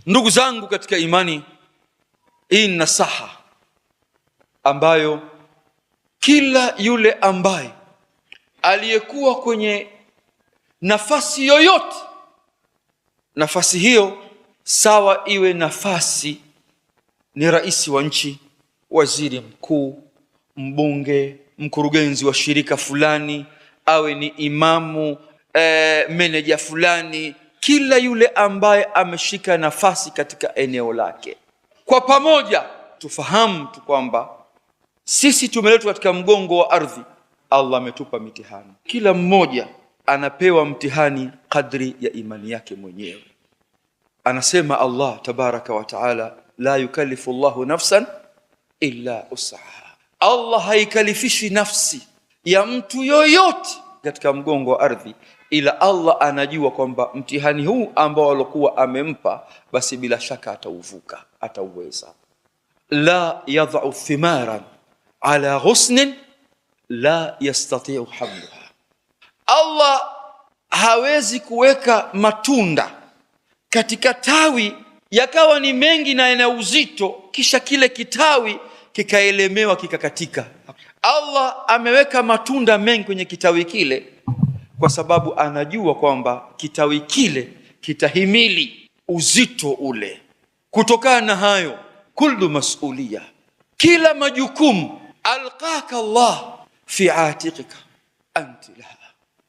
Ndugu zangu katika imani, hii ni nasaha ambayo kila yule ambaye aliyekuwa kwenye nafasi yoyote, nafasi hiyo sawa iwe nafasi ni rais wa nchi, waziri mkuu, mbunge, mkurugenzi wa shirika fulani, awe ni imamu, meneja fulani, kila yule ambaye ameshika nafasi katika eneo lake, kwa pamoja tufahamu tu kwamba sisi tumeletwa katika mgongo wa ardhi. Allah ametupa mitihani, kila mmoja anapewa mtihani kadri ya imani yake mwenyewe. Anasema Allah tabaraka wa taala, la yukallifu Allahu nafsan illa usaha. Allah haikalifishi nafsi ya mtu yoyote katika mgongo wa ardhi, ila Allah anajua kwamba mtihani huu ambao alikuwa amempa, basi bila shaka atauvuka, atauweza. La yadha'u thimaran ala ghusnin la yastati'u hamluha. Allah hawezi kuweka matunda katika tawi yakawa ni mengi na yana uzito, kisha kile kitawi kikaelemewa kikakatika. Allah ameweka matunda mengi kwenye kitawi kile kwa sababu anajua kwamba kitawi kile kitahimili uzito ule. Kutokana na hayo, kullu mas'uliyah, kila majukumu alqaka Allah fi atiqika anti laha,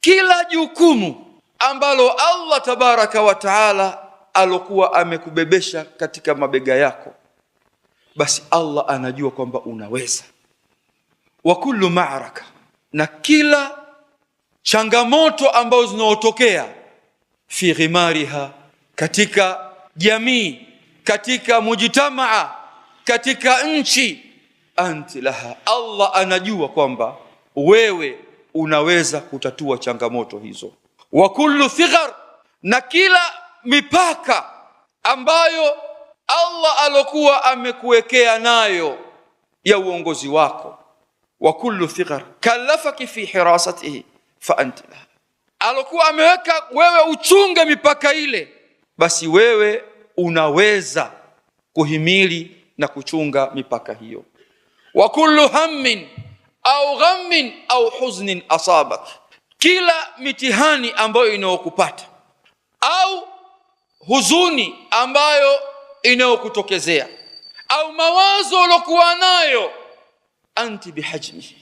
kila jukumu ambalo Allah tabaraka wa taala alokuwa amekubebesha katika mabega yako, basi Allah anajua kwamba unaweza. Wa kullu ma'raka, na kila changamoto ambazo zinaotokea, fi ghimariha, katika jamii, katika mujtamaa, katika nchi, anti laha, Allah anajua kwamba wewe unaweza kutatua changamoto hizo. Wa kullu thighar, na kila mipaka ambayo Allah alokuwa amekuwekea nayo ya uongozi wako, wa kullu thighar kallafaki fi hirasatihi fa anti laha, alokuwa ameweka wewe uchunge mipaka ile, basi wewe unaweza kuhimili na kuchunga mipaka hiyo. Wa kullu hammin au ghammin au huznin asabak, kila mitihani ambayo inayokupata au huzuni ambayo inayokutokezea au mawazo ulokuwa nayo, anti bihajmihi,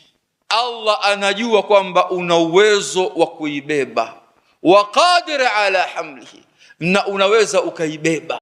Allah anajua kwamba una uwezo wa kuibeba, wa qadir ala hamlihi, na unaweza ukaibeba.